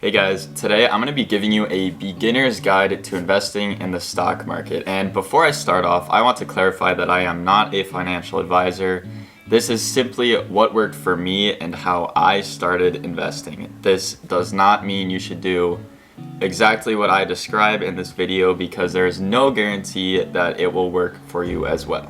Hey guys, today I'm going to be giving you a beginner's guide to investing in the stock market. And before I start off, I want to clarify that I am not a financial advisor. This is simply what worked for me and how I started investing. This does not mean you should do exactly what I describe in this video because there is no guarantee that it will work for you as well.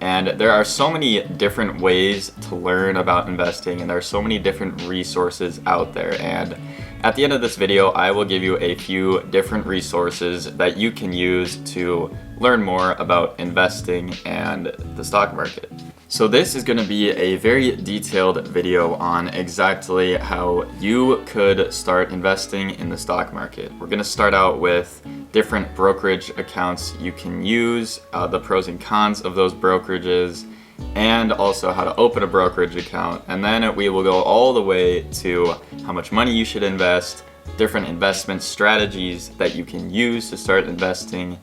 And there are so many different ways to learn about investing, and there are so many different resources out there. And at the end of this video, I will give you a few different resources that you can use to learn more about investing and the stock market. So this is going to be a very detailed video on exactly how you could start investing in the stock market. We're going to start out with different brokerage accounts you can use, the pros and cons of those brokerages, and also how to open a brokerage account. And then we will go all the way to how much money you should invest, different investment strategies that you can use to start investing,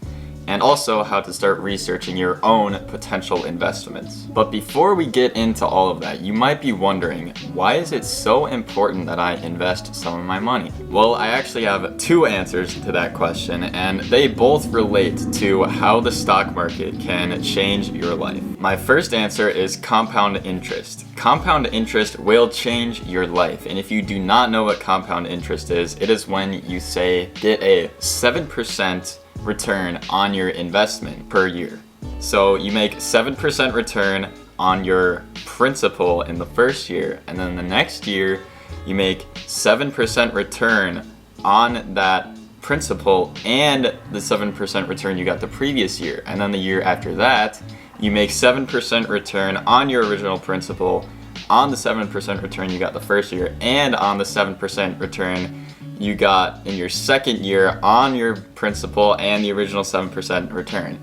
and also how to start researching your own potential investments. But before we get into all of that, you might be wondering, why is it so important that I invest some of my money? Well, I actually have two answers to that question, and they both relate to how the stock market can change your life. My first answer is compound interest. Compound interest will change your life, and if you do not know what compound interest is, it is when you say get a 7% return on your investment per year. So you make 7% return on your principal in the first year, and then the next year you make 7% return on that principal and the 7% return you got the previous year, and then the year after that you make 7% return on your original principal, on the 7% return you got the first year, and on the 7% return you got in your second year on your principal and the original 7% return.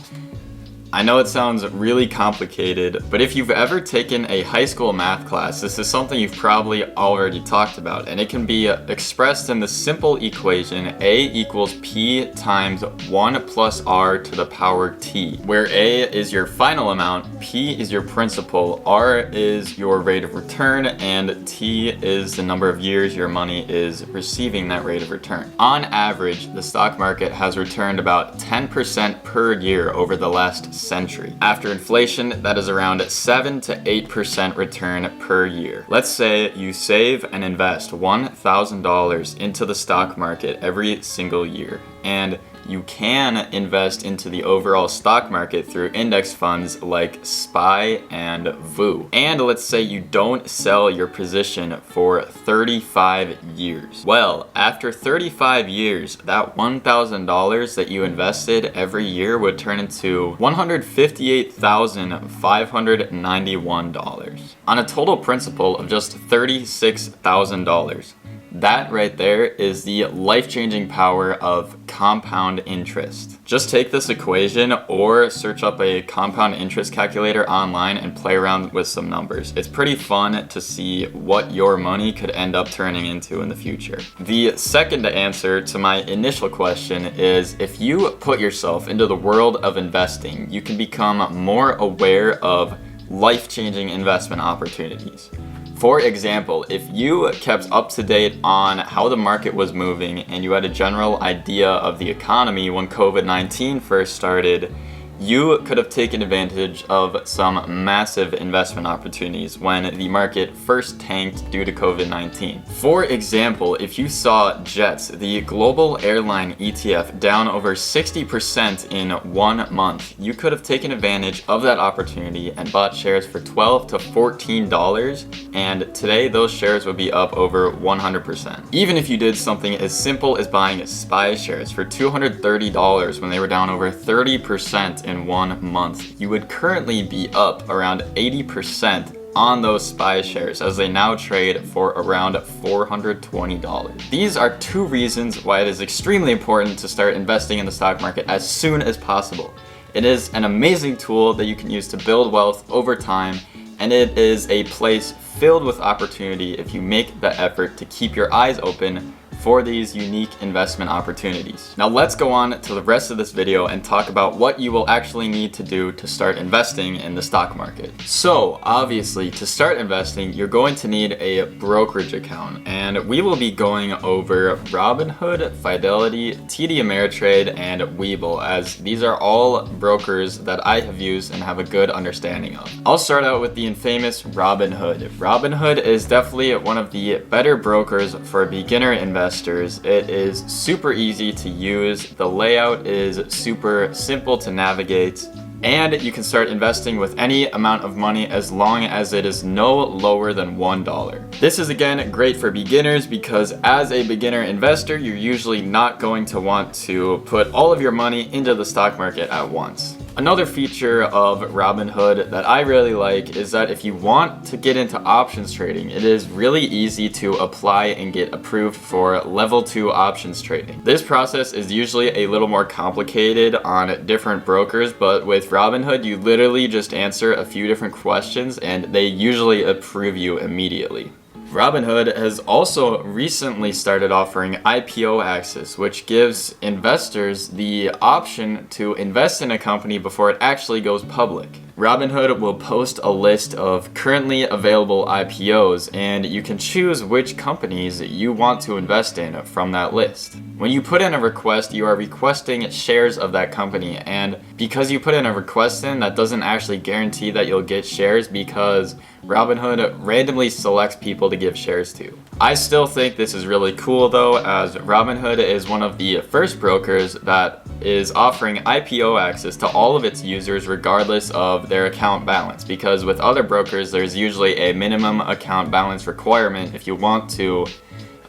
I know it sounds really complicated, but if you've ever taken a high school math class, this is something you've probably already talked about, and it can be expressed in the simple equation A equals P times 1 plus R to the power T, where A is your final amount, P is your principal, R is your rate of return, and T is the number of years your money is receiving that rate of return. On average, the stock market has returned about 10% per year over the last century. After inflation, that is around 7 to 8% return per year. Let's say you save and invest $1,000 into the stock market every single year, and you can invest into the overall stock market through index funds like SPY and VU. And let's say you don't sell your position for 35 years. Well, after 35 years, that $1,000 that you invested every year would turn into $158,591 on a total principal of just $36,000. That right there is the life-changing power of compound interest. Just take this equation or search up a compound interest calculator online and play around with some numbers. It's pretty fun to see what your money could end up turning into in the future. The second answer to my initial question is, if you put yourself into the world of investing, you can become more aware of life-changing investment opportunities. For example, if you kept up to date on how the market was moving and you had a general idea of the economy when COVID-19 first started, you could have taken advantage of some massive investment opportunities when the market first tanked due to COVID-19. For example, if you saw Jets, the global airline ETF, down over 60% in 1 month, you could have taken advantage of that opportunity and bought shares for $12 to $14, and today those shares would be up over 100%. Even if you did something as simple as buying SPY shares for $230 when they were down over 30% in 1 month, you would currently be up around 80% on those SPY shares, as they now trade for around $420. These are two reasons why it is extremely important to start investing in the stock market as soon as possible. It is an amazing tool that you can use to build wealth over time, and it is a place filled with opportunity if you make the effort to keep your eyes open for these unique investment opportunities. Now let's go on to the rest of this video and talk about what you will actually need to do to start investing in the stock market. So obviously, to start investing, you're going to need a brokerage account, and we will be going over Robinhood, Fidelity, TD Ameritrade, and Webull, as these are all brokers that I have used and have a good understanding of. I'll start out with the infamous Robinhood. Robinhood is definitely one of the better brokers for beginner investors. It is super easy to use, the layout is super simple to navigate, and you can start investing with any amount of money as long as it is no lower than $1. This is again great for beginners because as a beginner investor, you're usually not going to want to put all of your money into the stock market at once. Another feature of Robinhood that I really like is that if you want to get into options trading, it is really easy to apply and get approved for level 2 options trading. This process is usually a little more complicated on different brokers, but with Robinhood, you literally just answer a few different questions and they usually approve you immediately. Robinhood has also recently started offering IPO access, which gives investors the option to invest in a company before it actually goes public. Robinhood will post a list of currently available IPOs, and you can choose which companies you want to invest in from that list. When you put in a request, you are requesting shares of that company, and because you put in a request in, that doesn't actually guarantee that you'll get shares because Robinhood randomly selects people to give shares to. I still think this is really cool though, as Robinhood is one of the first brokers that is offering IPO access to all of its users regardless of their account balance, because with other brokers there's usually a minimum account balance requirement if you want to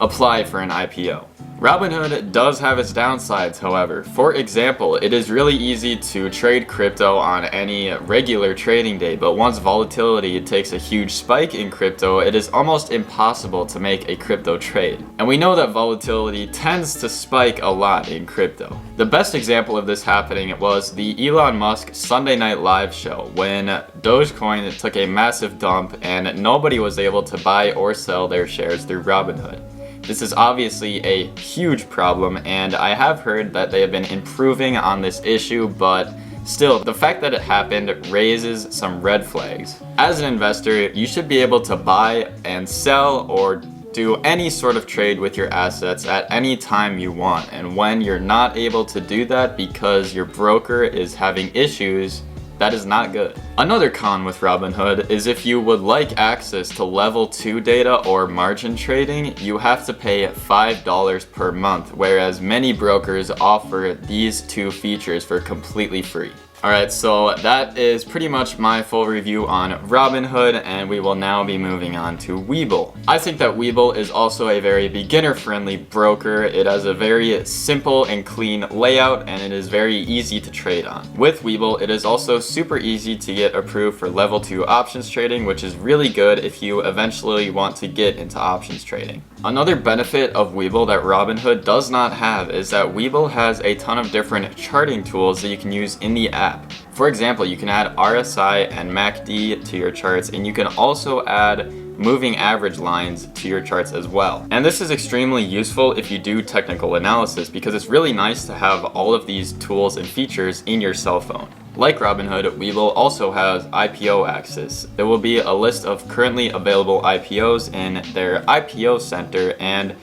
apply for an IPO. Robinhood does have its downsides, however. For example, it is really easy to trade crypto on any regular trading day, but once volatility takes a huge spike in crypto, it is almost impossible to make a crypto trade. And we know that volatility tends to spike a lot in crypto. The best example of this happening was the Elon Musk Sunday Night Live show, when Dogecoin took a massive dump and nobody was able to buy or sell their shares through Robinhood. This is obviously a huge problem, and I have heard that they have been improving on this issue, but still, the fact that it happened raises some red flags. As an investor, you should be able to buy and sell or do any sort of trade with your assets at any time you want, and when you're not able to do that because your broker is having issues, that is not good. Another con with Robinhood is if you would like access to level 2 data or margin trading, you have to pay $5 per month, whereas many brokers offer these two features for completely free. Alright, so that is pretty much my full review on Robinhood, and we will now be moving on to Webull. I think that Webull is also a very beginner-friendly broker. It has a very simple and clean layout, and it is very easy to trade on. With Webull, it is also super easy to get approved for level 2 options trading, which is really good if you eventually want to get into options trading. Another benefit of Webull that Robinhood does not have is that Webull has a ton of different charting tools that you can use in the app. For example, you can add RSI and MACD to your charts, and you can also add moving average lines to your charts as well. And this is extremely useful if you do technical analysis, because it's really nice to have all of these tools and features in your cell phone. Like Robinhood, Webull also has IPO access. There will be a list of currently available IPOs in their IPO center, and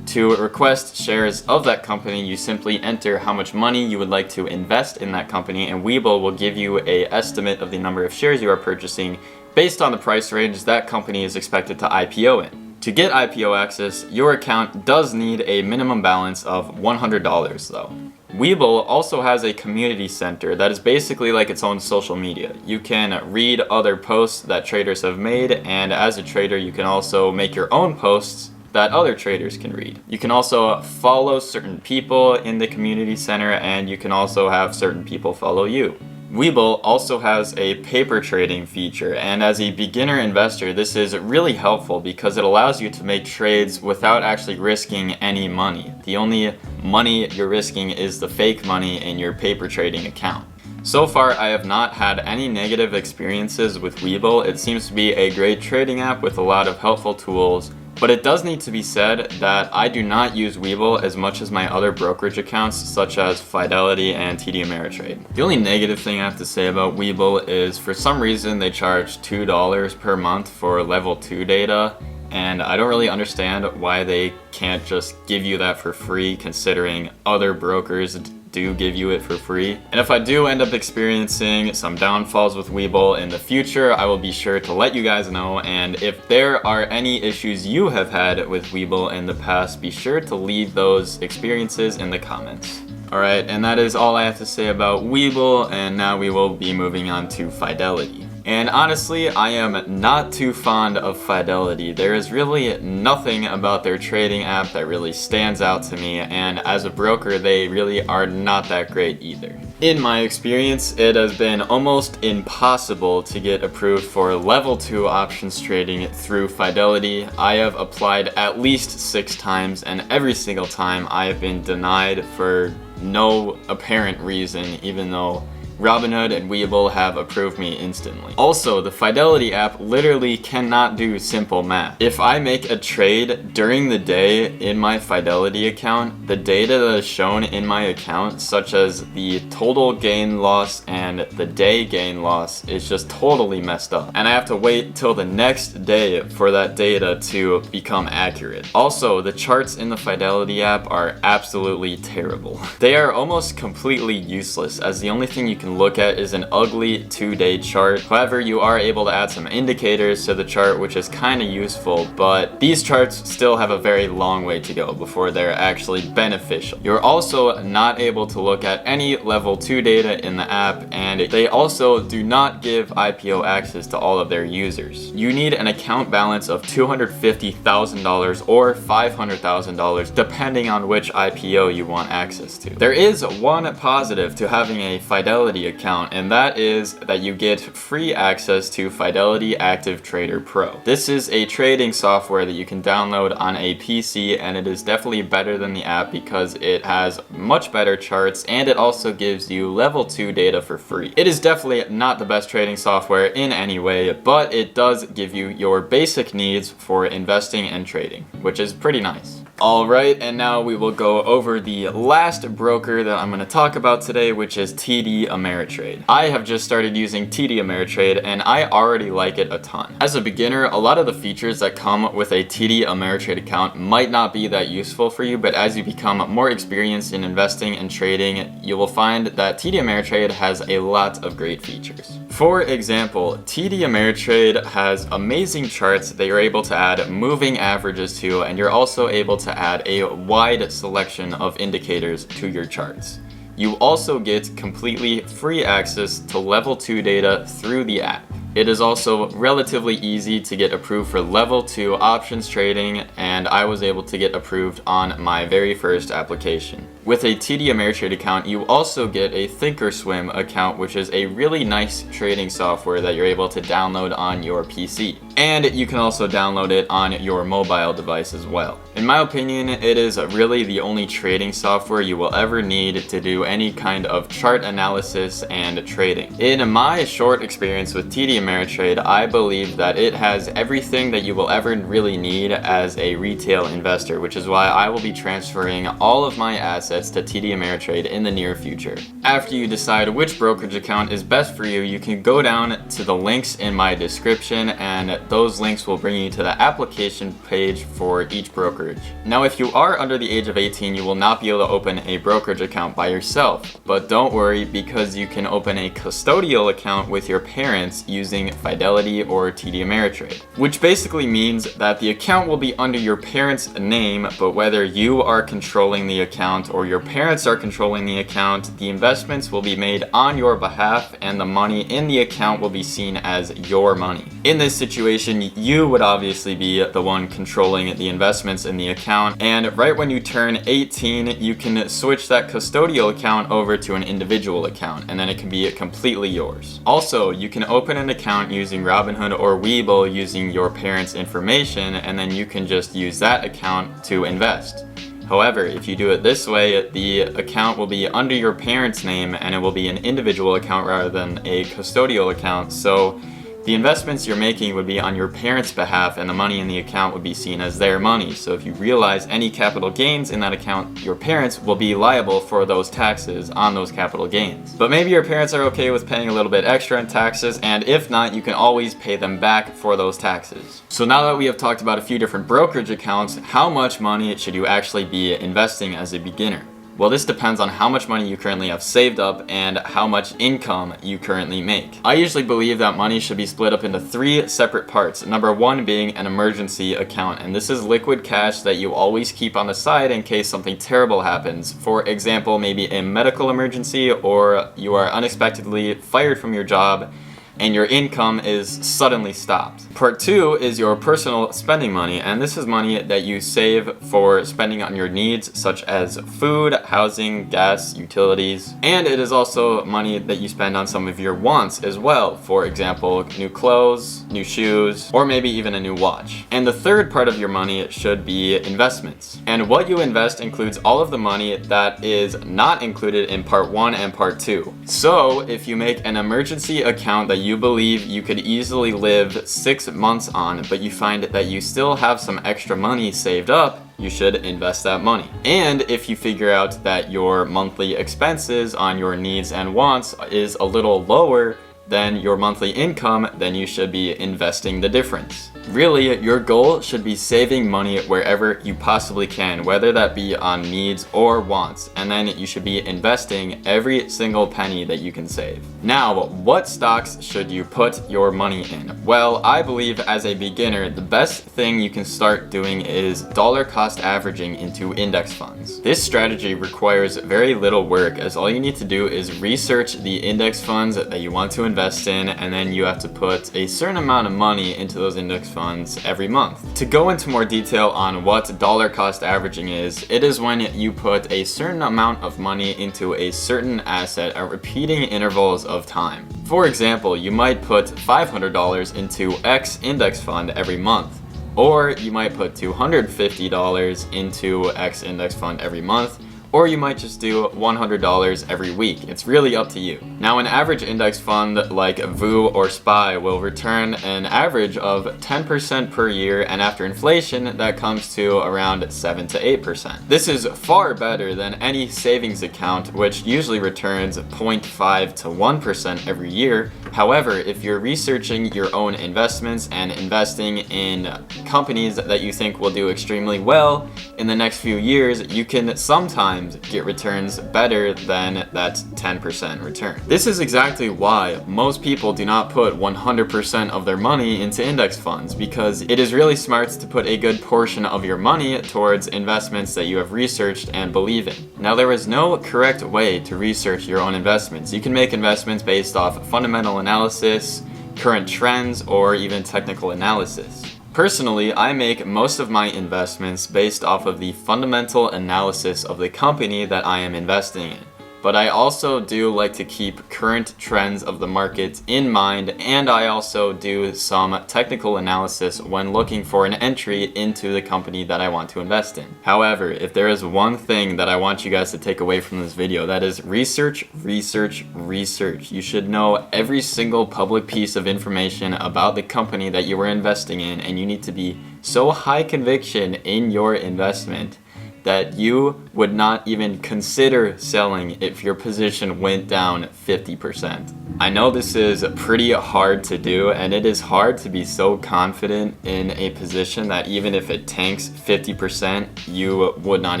to request shares of that company, you simply enter how much money you would like to invest in that company, and Webull will give you an estimate of the number of shares you are purchasing based on the price range that company is expected to IPO in. To get IPO access, your account does need a minimum balance of $100 though. Webull also has a community center that is basically like its own social media. You can read other posts that traders have made, and as a trader you can also make your own posts that other traders can read. You can also follow certain people in the community center, and you can also have certain people follow you. Webull also has a paper trading feature, and as a beginner investor, this is really helpful because it allows you to make trades without actually risking any money. The only money you're risking is the fake money in your paper trading account. So far, I have not had any negative experiences with Webull. It seems to be a great trading app with a lot of helpful tools, But it does need to be said that I do not use Webull as much as my other brokerage accounts such as Fidelity and TD Ameritrade. The only negative thing I have to say about Webull is for some reason they charge $2 per month for level 2 data, and I don't really understand why they can't just give you that for free considering other brokers do give you it for free. And if I do end up experiencing some downfalls with Webull in the future, I will be sure to let you guys know. And if there are any issues you have had with Webull in the past, be sure to leave those experiences in the comments. Alright, and that is all I have to say about Webull, and now we will be moving on to Fidelity. And honestly, I am not too fond of Fidelity. There is really nothing about their trading app that really stands out to me, and as a broker, they really are not that great either. In my experience, it has been almost impossible to get approved for level 2 options trading through Fidelity. I have applied at least 6 times, and every single time I have been denied for no apparent reason, even though Robinhood and Webull have approved me instantly. Also, the Fidelity app literally cannot do simple math. If I make a trade during the day in my Fidelity account, the data that is shown in my account, such as the total gain loss and the day gain loss, is just totally messed up. And I have to wait till the next day for that data to become accurate. Also, the charts in the Fidelity app are absolutely terrible. They are almost completely useless, as the only thing you can look at is an ugly 2-day chart. However, you are able to add some indicators to the chart, which is kind of useful, but these charts still have a very long way to go before they're actually beneficial. You're also not able to look at any level 2 data in the app, and they also do not give IPO access to all of their users. You need an account balance of $250,000 or $500,000 depending on which IPO you want access to. There is one positive to having a Fidelity account, and that is that you get free access to Fidelity Active Trader Pro. This is a trading software that you can download on a PC, and it is definitely better than the app because it has much better charts and it also gives you level 2 data for free. It is definitely not the best trading software in any way, but it does give you your basic needs for investing and trading, which is pretty nice. Alright, and now we will go over the last broker that I'm going to talk about today, which is TD Ameritrade. I have just started using TD Ameritrade, and I already like it a ton. As a beginner, a lot of the features that come with a TD Ameritrade account might not be that useful for you, but as you become more experienced in investing and trading, you will find that TD Ameritrade has a lot of great features. For example, TD Ameritrade has amazing charts that you're able to add moving averages to, and you're also able to add a wide selection of indicators to your charts. You also get completely free access to level 2 data through the app. It is also relatively easy to get approved for level 2 options trading, and I was able to get approved on my very first application. With a TD Ameritrade account, you also get a Thinkorswim account, which is a really nice trading software that you're able to download on your PC. And you can also download it on your mobile device as well. In my opinion, it is really the only trading software you will ever need to do any kind of chart analysis and trading. In my short experience with TD Ameritrade, I believe that it has everything that you will ever really need as a retail investor, which is why I will be transferring all of my assets to TD Ameritrade in the near future. After you decide which brokerage account is best for you, you can go down to the links in my description, and those links will bring you to the application page for each brokerage. Now, if you are under the age of 18, you will not be able to open a brokerage account by yourself, but don't worry, because you can open a custodial account with your parents using Fidelity or TD Ameritrade, which basically means that the account will be under your parents' name, but whether you are controlling the account or your parents are controlling the account, the investments will be made on your behalf and the money in the account will be seen as your money. In this situation, you would obviously be the one controlling the investments in the account, and right when you turn 18, you can switch that custodial account over to an individual account, and then it can be completely yours. Also, you can open an account using Robinhood or Webull using your parents' information, and then you can just use that account to invest. However, if you do it this way, the account will be under your parents' name and it will be an individual account rather than a custodial account, so The investments you're making would be on your parents' behalf, and the money in the account would be seen as their money. So if you realize any capital gains in that account, your parents will be liable for those taxes on those capital gains. But maybe your parents are okay with paying a little bit extra in taxes, and if not, you can always pay them back for those taxes. So now that we have talked about a few different brokerage accounts, how much money should you actually be investing as a beginner? Well, this depends on how much money you currently have saved up and how much income you currently make. I usually believe that money should be split up into 3 separate parts. Number 1 being an emergency account, and this is liquid cash that you always keep on the side in case something terrible happens. For example, maybe a medical emergency, or you are unexpectedly fired from your job and your income is suddenly stopped. Part 2 is your personal spending money, and this is money that you save for spending on your needs such as food, housing, gas, utilities, and it is also money that you spend on some of your wants as well. For example, new clothes, new shoes, or maybe even a new watch. And the third part of your money should be investments. And what you invest includes all of the money that is not included in part 1 and part 2. So if you make an emergency account that you believe you could easily live 6 months on, but you find that you still have some extra money saved up, you should invest that money. And if you figure out that your monthly expenses on your needs and wants is a little lower than your monthly income, then you should be investing the difference. Really, your goal should be saving money wherever you possibly can, whether that be on needs or wants, and then you should be investing every single penny that you can save. Now, what stocks should you put your money in? Well, I believe as a beginner, the best thing you can start doing is dollar cost averaging into index funds. This strategy requires very little work, as all you need to do is research the index funds that you want to invest in, and then you have to put a certain amount of money into those index funds every month. To go into more detail on what dollar cost averaging is, it is when you put a certain amount of money into a certain asset at repeating intervals of time. For example, you might put $500 into X index fund every month, or you might put $250 into X index fund every month, or you might just do $100 every week. It's really up to you. Now, an average index fund like VU or SPY will return an average of 10% per year, and after inflation, that comes to around 7 to 8%. This is far better than any savings account, which usually returns 0.5 to 1% every year. However, if you're researching your own investments and investing in companies that you think will do extremely well in the next few years, you can sometimes get returns better than that 10% return. This is exactly why most people do not put 100% of their money into index funds, because it is really smart to put a good portion of your money towards investments that you have researched and believe in. Now, there is no correct way to research your own investments. You can make investments based off fundamental analysis, current trends, or even technical analysis. Personally, I make most of my investments based off of the fundamental analysis of the company that I am investing in. But I also do like to keep current trends of the market in mind, and I also do some technical analysis when looking for an entry into the company that I want to invest in. However, if there is one thing that I want you guys to take away from this video, that is research, research, research. You should know every single public piece of information about the company that you are investing in, and you need to be so high conviction in your investment that you would not even consider selling if your position went down 50%. I know this is pretty hard to do, and it is hard to be so confident in a position that even if it tanks 50%, you would not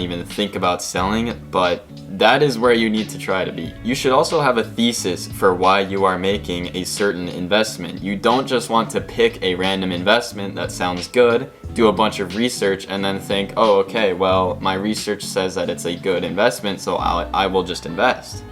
even think about selling, but that is where you need to try to be. You should also have a thesis for why you are making a certain investment. You don't just want to pick a random investment that sounds good, do a bunch of research, and then think, oh, okay, well, my research says that it's a good investment, so I will just invest.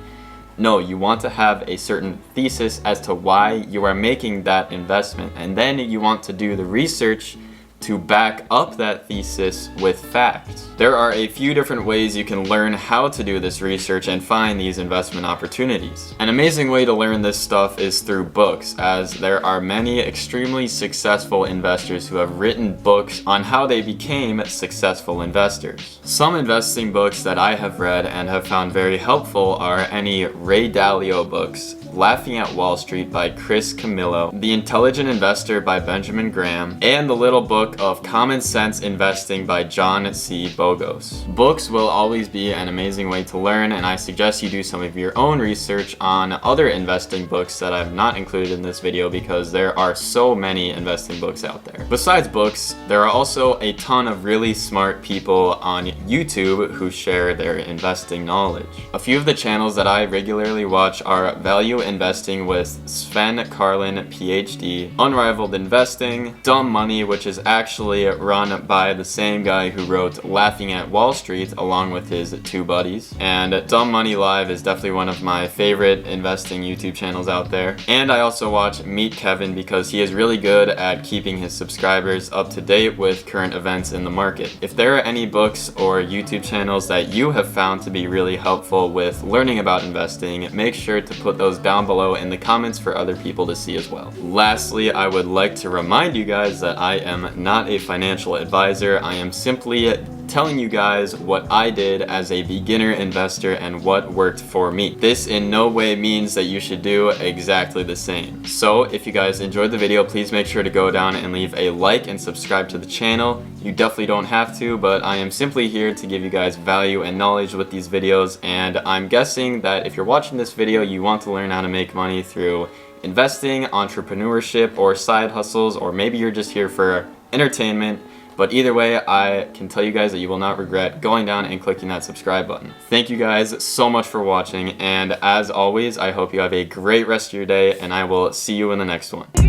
No, you want to have a certain thesis as to why you are making that investment, and then you want to do the research to back up that thesis with facts. There are a few different ways you can learn how to do this research and find these investment opportunities. An amazing way to learn this stuff is through books, as there are many extremely successful investors who have written books on how they became successful investors. Some investing books that I have read and have found very helpful are any Ray Dalio books, Laughing at Wall Street by Chris Camillo, The Intelligent Investor by Benjamin Graham, and The Little Book of Common Sense Investing by John C. Bogos. Books will always be an amazing way to learn, and I suggest you do some of your own research on other investing books that I've not included in this video because there are so many investing books out there. Besides books, there are also a ton of really smart people on YouTube who share their investing knowledge. A few of the channels that I regularly watch are Value Investing with Sven Carlin, PhD, Unrivaled Investing, Dumb Money, which is actually run by the same guy who wrote Laughing at Wall Street along with his two buddies. And Dumb Money Live is definitely one of my favorite investing YouTube channels out there. And I also watch Meet Kevin because he is really good at keeping his subscribers up to date with current events in the market. If there are any books or YouTube channels that you have found to be really helpful with learning about investing, make sure to put those down below in the comments for other people to see as well. Lastly, I would like to remind you guys that I am not a financial advisor. I am simply telling you guys what I did as a beginner investor and what worked for me. This in no way means that you should do exactly the same. So if you guys enjoyed the video, please make sure to go down and leave a like and subscribe to the channel. You definitely don't have to, but I am simply here to give you guys value and knowledge with these videos, and I'm guessing that if you're watching this video, you want to learn how to make money through investing, entrepreneurship, or side hustles, or maybe you're just here for entertainment. But either way, I can tell you guys that you will not regret going down and clicking that subscribe button. Thank you guys so much for watching, and as always, I hope you have a great rest of your day, and I will see you in the next one.